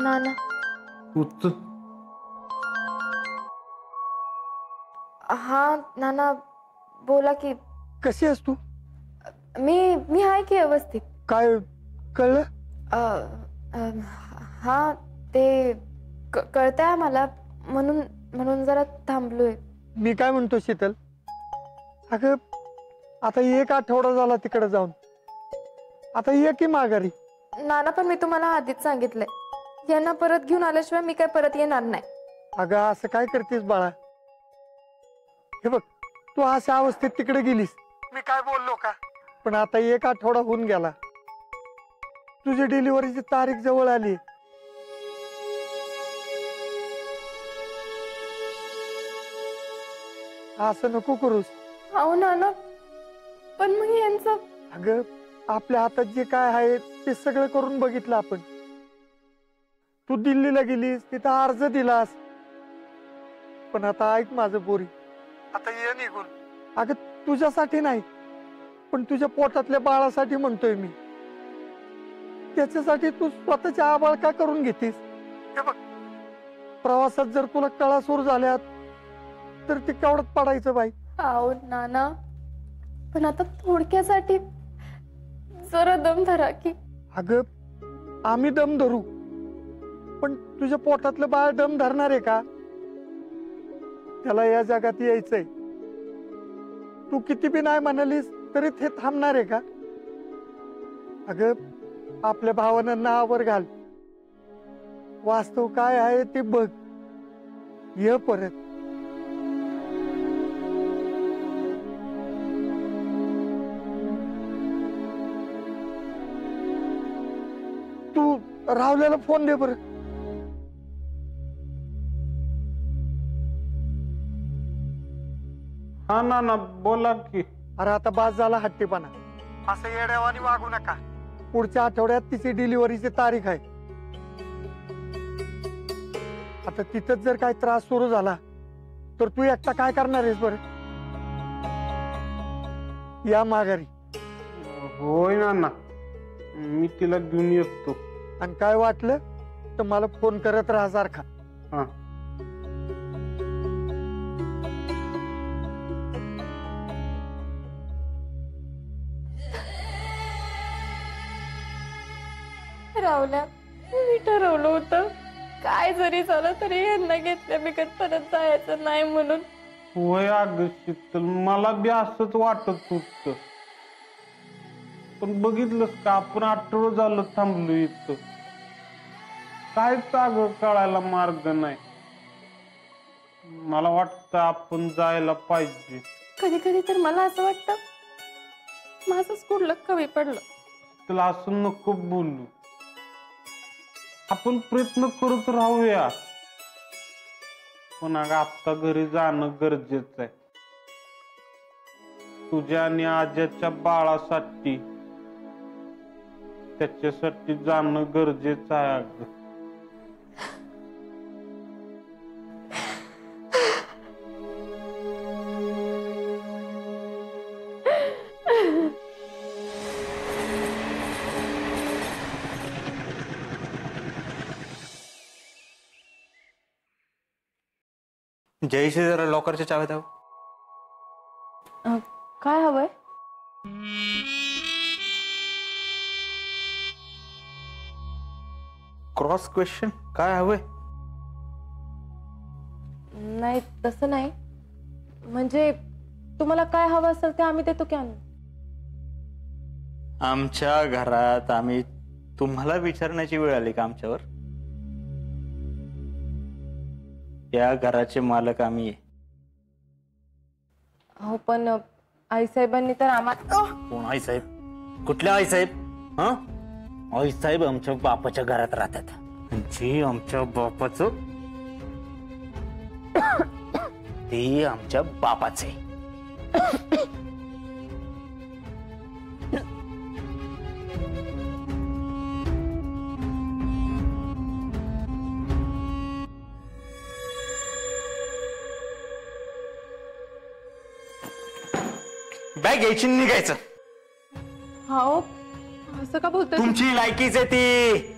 नाना. उचल. हा नाना बोला की. कशी आहेस तू? मी आहे की व्यवस्थित. काय कळलं? हा ते कळतंय मला, म्हणून म्हणून जरा थांबलोय. मी काय म्हणतो शीतल, अगं आता 1 आठवडा झाला तिकडे जाऊन, आता ये की माघारी. नाना पण मी तुम्हाला आधीच सांगितलंय, यांना परत घेऊन आल्याशिवाय मी काय परत येणार नाही. अगं असं काय करतेस बाळा? हे बघ, तू अशा अवस्थेत तिकडे गेलीस, मी काय बोललो का? पण आता 1 आठवडा होऊन गेला, तुझी डिलिव्हरीची तारीख जवळ आली. असं नको करूस. अहो नाना, पण मग यांचं. अगं आपल्या हातात जे काय आहे ते सगळं करून बघितलं आपण. तू दिल्लीला गेलीस, तिथं अर्ज दिलास, पण आता ऐक माझं पोरी, आता ये निघून. अगं तुझ्यासाठी नाही, पण तुझ्या पोटातल्या बाळासाठी म्हणतोय मी. त्याच्यासाठी तू स्वतःच्या आबाळ का करून घेतीस? हे बघ, प्रवासात जर तुला कळा सुरू झाल्या तर ते केवढ्यात पडायचं बाई. अहो नाना, पण आता थोडक्यासाठी जरा दम धरा की. अगं आम्ही दम धरू, पण तुझ्या पोटातलं बाळ दम धरणार आहे का? त्याला या जगात यायचंय. तू किती बी नाही म्हणालीस तरी ते थांबणार आहे का? अगं आपल्या भावांना नावावर घाल, वास्तव काय आहे ते बघ. ये परत. तू राहुल्याला फोन दे बरं. हा नाना बोला की. अरे आता बास झाला हट्टीपणा, असं येड्यावानी वागू नका. पुढच्या आठवड्यात तिची डिलिव्हरीची तारीख आहे. आता तिथंच जर काही त्रास सुरू झाला तर तू एकटा काय करणार आहेस बरं? या माघारी. होय नाना, मी तिला घेऊन येतो. आणि काय वाटलं तर मला फोन करत राहा सारखा. हा. राहुल्या, मी ठरवलं होतं काय जरी झालं तरी यांना घेतल्या बिकट परत जायचं नाही म्हणून. होय अगं शीतल, मला बी असंच वाटत होत, पण बघितलंस का आपण आठवडं झालं थांबलो इथं. काय अगं कळायला मार्ग नाही. मला वाटतं आपण जायला पाहिजे. कधी कधी तर मला असं वाटतं माझंच कुठलं कमी पडलं. तुला असं नको बोलू, आपण प्रयत्न करत राहूया. पण अगं आता घरी जाणं गरजेचं आहे. तुझ्या आणि आज्याच्या बाळासाठी, त्याच्यासाठी जाणं गरजेचं आहे अगं. जयशी जरा लॉकरच्या चाव्या द्यावं. काय हवंय? क्रॉस क्वेश्चन, काय हवंय? नाही तसं नाही, म्हणजे तुम्हाला काय हवं असेल ते आम्ही देतो की आणून. आमच्या घरात आम्ही तुम्हाला विचारण्याची वेळ आली का आमच्यावर? या घराचे मालक आम्ही आहे. हो पण आईसाहेबांनी तर आम्हाला. कोण आईसाहेब? कुठल्या आईसाहेब? हा, आईसाहेब आमच्या बापाच्या घरात राहतात. जी आमच्या बापाचं ते आमच्या बापाचे. बॅग घ्यायची निघायचं. हो असं का बोलतोय? तुमची लायकीच आहे ती.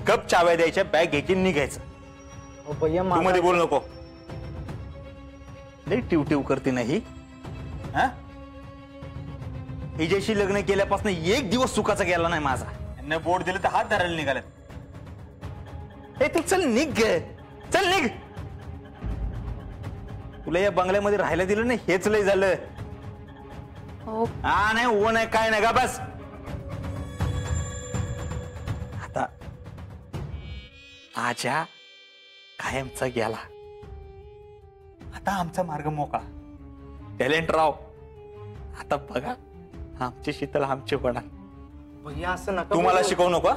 गप चाव्या द्यायच्या, बॅग घ्यायची, निघायचं. भैया तू मध्ये बोल नको. लई टिवटिव करते नाही. हा, हिच्याशी लग्न केल्यापासून एक दिवस सुखाचा गेला नाही माझा. यांना बोट दिलं तर हात धरायला निघाल्यात. हे तू चल निघ, चल निघ. तुला या बंगल्यामध्ये राहायला दिलं नाही हेच लय झालं. अहो हा नाही, ओ नाही, काय नाही, का बस. आता आजा कायमचा गेला, आता आमचा मार्ग मोकळा. टॅलेंट राव, आता बघा आमचे शीतल आमचे होणार. भैया असं नका. तुम्हाला शिकवू नको.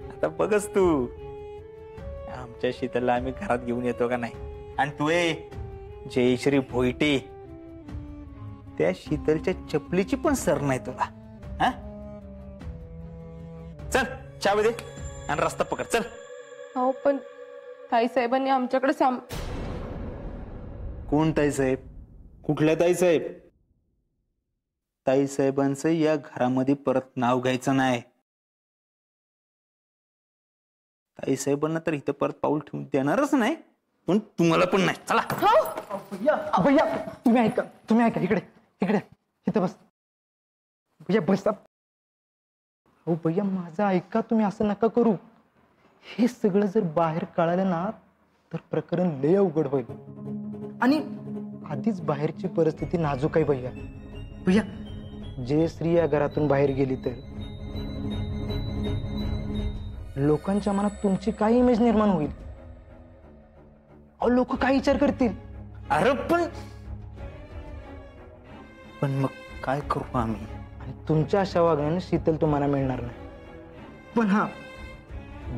आता बघच तू, आमच्या शीतलला आम्ही घरात घेऊन येतो का नाही. आणि तू जयश्री भोईटे, त्या शीतलच्या चपलीची पण सर नाही तुला. हा, चल चावी दे आणि रस्ता पकड, चल. अहो पण ताई साहेबांनी आमच्याकडे कोण ताई साहेब? कुठल्या ताई साहेब? ताई साहेबांचं या घरामध्ये परत नाव घ्यायचं नाही. ताई साहेबांना तर इथं परत पाऊल ठेवून देणारच नाही, पण तुम्हाला पण नाही. चला. भैया तुम्ही ऐका, तुम्ही ऐका. इकडे इकडे इथं बस. भैया बस. हो भैया माझं ऐका, तुम्ही असं नका करू. हे सगळं जर बाहेर कळालं ना तर प्रकरण लय अवघड होईल. आणि आधीच बाहेरची परिस्थिती नाजूक आहे भैया. भैया जयश्री या घरातून बाहेर गेली तर लोकांच्या मनात तुमची काय इमेज निर्माण होईल? अहो लोक काय विचार करतील? अरे पण मग काय करू आम्ही? आणि तुमच्या अशा वागण्याने शीतल तुम्हाला मिळणार नाही. पण हा,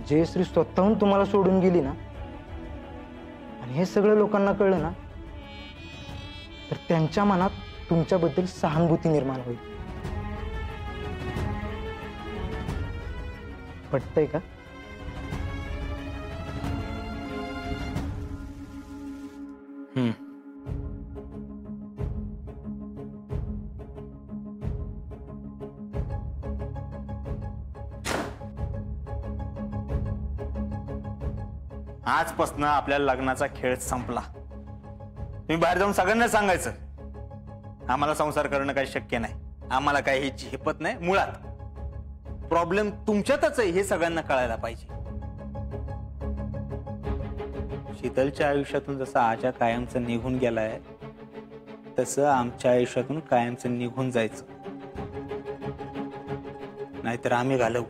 जयश्री स्वतःहून तुम्हाला सोडून गेली ना आणि हे सगळं लोकांना कळलं ना तर त्यांच्या मनात तुमच्याबद्दल सहानुभूती निर्माण होईल. पटतंय का? आजपासून आपल्या लग्नाचा खेळ संपला. तुम्ही बाहेर जाऊन सगळ्यांना सांगायचं आम्हाला संसार करणं काही शक्य नाही, आम्हाला काही हे झेपत नाही. मुळात प्रॉब्लेम तुमच्यातच आहे हे सगळ्यांना कळायला पाहिजे. शीतलच्या आयुष्यातून जसं आजा कायमचं निघून गेलाय तसं आमच्या आयुष्यातून कायमचं निघून जायचं, नाहीतर आम्ही घालवू.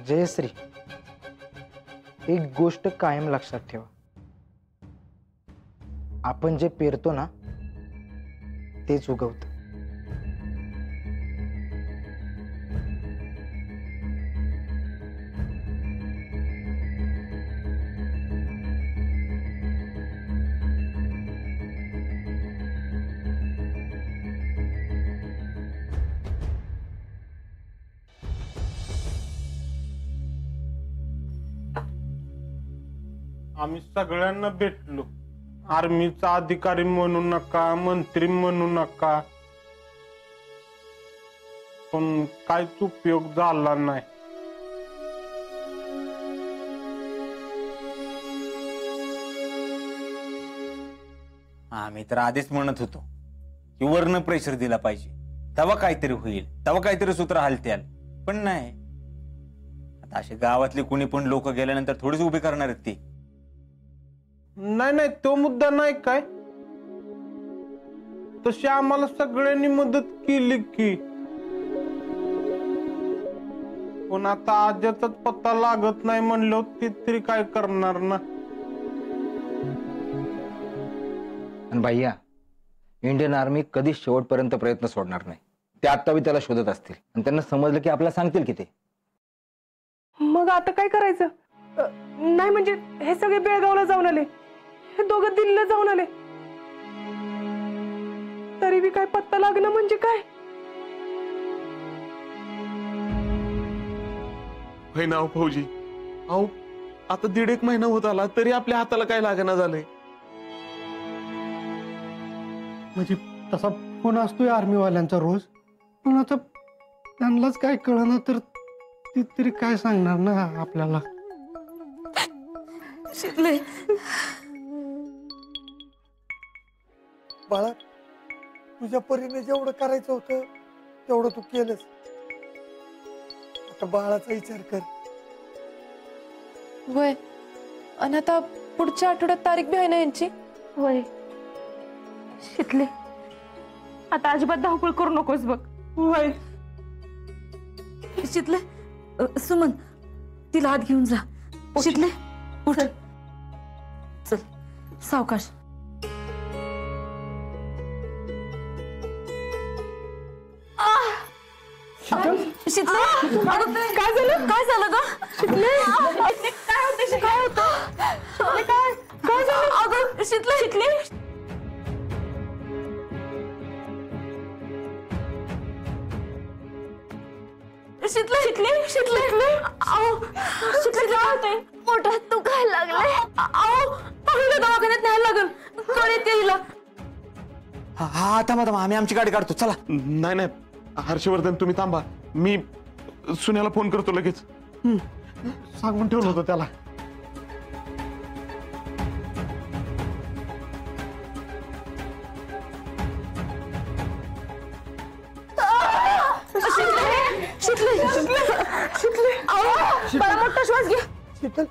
जयश्री, एक गोष्ट कायम लक्षात ठेवा. आपण जे पेरतो ना तेच उगवतं. आम्ही सगळ्यांना भेटलो. आर्मीचा अधिकारी म्हणू नका, मंत्री म्हणू नका, पण काहीच उपयोग झाला नाही. आम्ही तर आधीच म्हणत होतो की वरनं प्रेशर दिला पाहिजे, तेव्हा काहीतरी होईल, तेव्हा काहीतरी सूत्र हालत्याल. पण नाही, आता असे गावातले कुणी पण लोक गेल्यानंतर थोडीच उभी करणार आहेत ती. नाही नाही, तो मुद्दा नाही काय. तशी आम्हाला सगळ्यांनी मदत केली की, पण आता आज्याचाच पत्ता लागत नाही म्हणलं ते तरी काय करणार ना. आणि भैया, इंडियन आर्मी कधी शेवटपर्यंत प्रयत्न सोडणार नाही. ते आता बी त्याला शोधत असतील आणि त्यांना समजलं की आपल्याला सांगतील की ते. मग आता काय करायचं? नाही म्हणजे हे सगळे बेळगावला जाऊन आले, हे दोघं दिल्लीला जाऊन आले. बी काय पत्ता लागणं म्हणजे काय? होय ना फौजी. अहो आता 1.5 महिना होत आला तरी आपल्या हाताला काय लागणार झालंय. म्हणजे तसा फोन असतोय आर्मीवाल्यांचा रोज, पण आता त्यांनाच काय कळना तर ती तरी काय सांगणार ना आपल्याला. शिकले बाळा, तुझ्या परीने जेवढं करायचं होतं तेवढं तू केलंच. आता बाळाचा विचार कर. वय आणि आता पुढच्या आठवड्यात तारीख बी आहे ना यांची. होय शिकले, आता अजिबात धावपळ करू नकोस बघ. होय शितले, सुमन तिला आत घेऊन जा. शितले उठ, चल सावकाश. शितले, अगं काय झालं? काय झालं ग? शितले काय होतं? काय होतं? शितले काय झालं? अगं शितले, शितले शितले, शितले, शितले, आओ शितले काय होतंय? पोटात दुखायला लागलंय. आओ पहिल्या दवाखान्यात न्यायला लागल. कळ येते हिला. हा थांबा थांबा, आम्ही आमची गाडी काढतो, चला. नाही नाही हर्षवर्धन, तुम्ही थांबा. मी सुन्याला फोन करतो लगेच. सांगून ठेवलं होतं त्याला. शितले, शितले, शितले, आओ बरा मोठा श्वास घ्या. शीतल,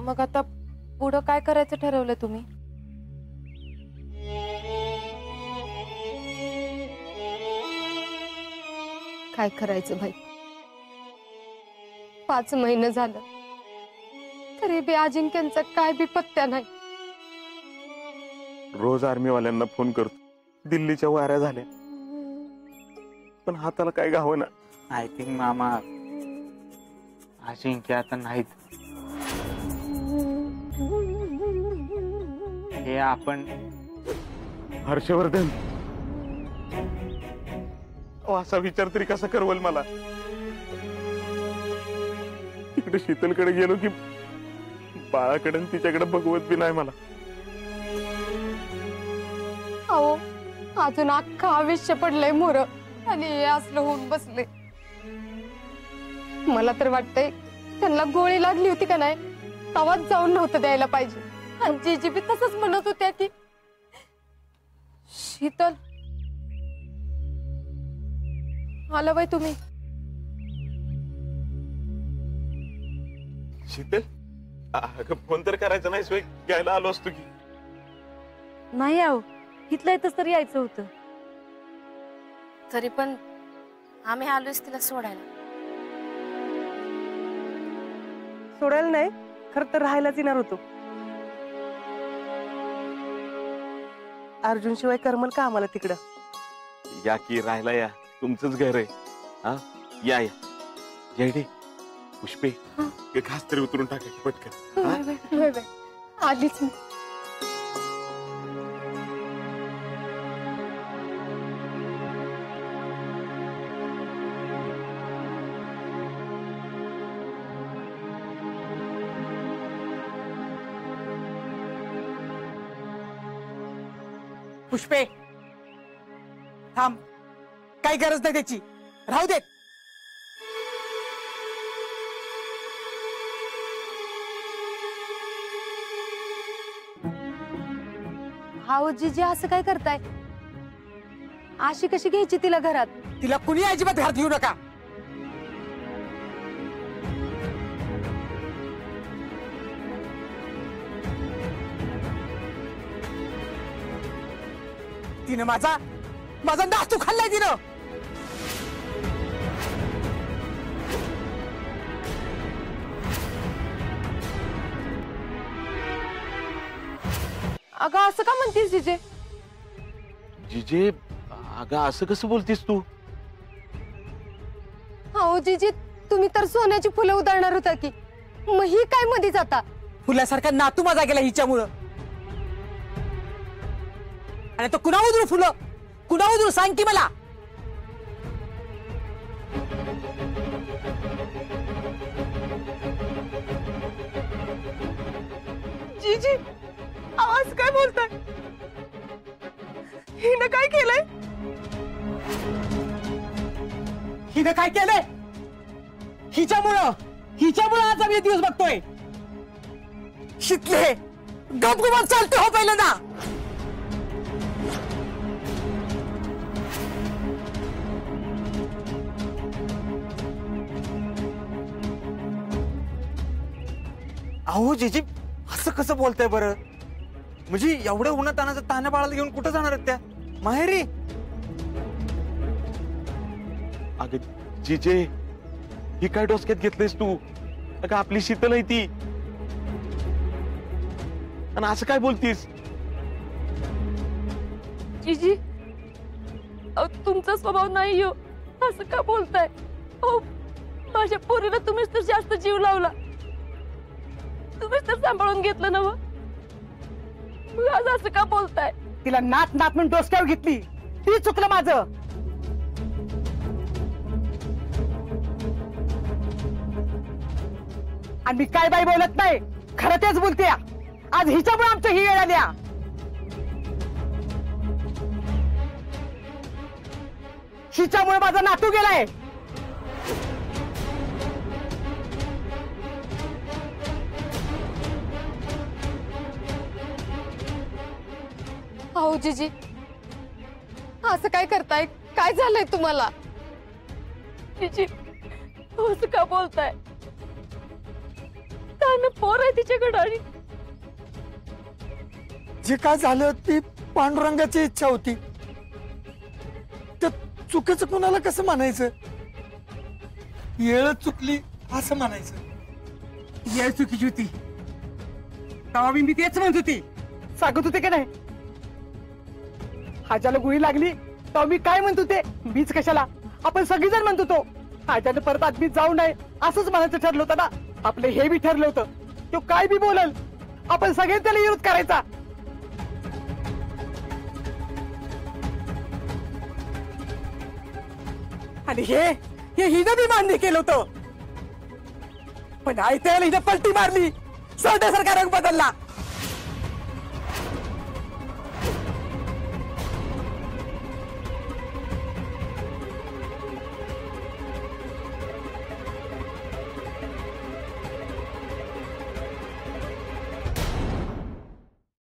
मग आता पुढं काय करायचं ठरवलं तुम्ही? काय करायचं भाई, 5 महिने झालं तरी बी अजिंक्यांचा काय बी पत्त्या नाही. रोज आर्मीवाल्यांना फोन करतो, दिल्लीच्या वाऱ्या झाल्या, पण हाताला काय गावं ना. आय थिंक मामा अजिंक्य आता नाहीत. हे आपण हर्षवर्धन असा विचार तरी कसा करवल मला. इकडे शीतलकडे गेलो की बाळाकडे तिच्याकडे बघवत बी नाही मला. अहो अजून अख्खा आयुष्य पडलंय मोर आणि हे असलं होऊन बसले. मला तर वाटतंय त्यांना गोळी लागली होती का नाही तवाच जाऊन नव्हतं द्यायला पाहिजे. आणि जीजी बी तसंच म्हणत होत्या की शीतल आला बाई तुम्ही. शीतल अगं फोन तर करायचा नाही सोय घ्यायला आलो असतो की. नाही आहो इथलं इथंच तर यायचं होतं. तरी पण आम्ही आलोच तिला सोडायला. सोडायला नाही, खरं तर राहायलाच येणार होतो. अर्जुन शिवाय करमल का आम्हाला तिकडं. या की राहायला या, तुमचंच घर आहे. हा या या जयडे पुष्पे घास तरी उतरून टाका पटकन. आलीच मी. पुष्पे थांब, काही गरज नाही त्याची, राहू दे. हाओ जीजी असं काय करताय. अशी कशी घ्यायची तिला घरात. तिला कुणी अजिबात घरात घेऊ नका. तिनं माझा नातू खाल्लाय तिनं. अगं असं का म्हणतीस जीजे. जिजे अगं असं कसं बोलतीस तू. हो जीजी तुम्ही तर सोन्याची फुलं उधळणार होता की, मग ही काय मध्ये जाता. फुलासारखा नातू माझा गेला हिच्यामुळं. आणि तो कुणा उधळू फुलं, कुणा उधळू सांग की मला. जीजी आवाज काय बोलताय. हिनं काय केलंय. हिनं काय केलंय. हिच्यामुळं आज आम्ही दिवस बघतोय. शिकले गपगुमान चालते हो पहिल्यांदा. अहो जीजी असं कसं बोलताय बरं. म्हणजे एवढ्या उन्हात तानाचं तान्या बाळाला घेऊन कुठं जाणार आहेत त्या माहेरी. अगं जिजे ही काय डोसक्यात घेतलीस तू. अगं आपली शीतल आहे ती, आणि असं काय बोलतीस. जीजी तुमचा स्वभाव नाही हो, असं का बोलताय. हो माझ्या पोरीला तुम्हीच तर जास्त जीव लावला, तुम्हीच तर सांभाळून घेतलं ना. मग आज असं का बोलताय. तिला नात म्हणून डोसक्यावर घेतली, ती चुकलं माझं. आणि मी काय बाई बोलत नाही, खरं तेच बोलते. आज हिच्यामुळे आमच्या ही वेळ आल्या. हिच्यामुळे माझा नातू गेलाय. हो जीजी असं काय करताय. काय झालंय तुम्हाला. जीजी असं का बोलताय. पोर आहे तिच्याकडे, आणि जे काय झालं ती पांडुरंगाची इच्छा होती. त्या चुकीचं कुणाला कसं म्हणायचं. येळच चुकली असं म्हणायचं. येळ चुकीची होती तेव्हा मी तेच म्हणत होती, सांगत होते की नाही. हाजाला गोळी लागली तेव्हा मी काय म्हणत होते, बीच कशाला. आपण सगळीजण म्हणत होतो हाजाने परत आदमी जाऊ नये असंच म्हणायचं ठरलं होतं ना. आपलं हे बी ठरलं होतं, तो काय बी बोलल आपण सगळे त्याला विरोध करायचा. आणि हे हिनं बी मान्य केलं होतं, पण आयत्याला हिनं पलटी मारली, सोन्यासारखा रंग बदलला.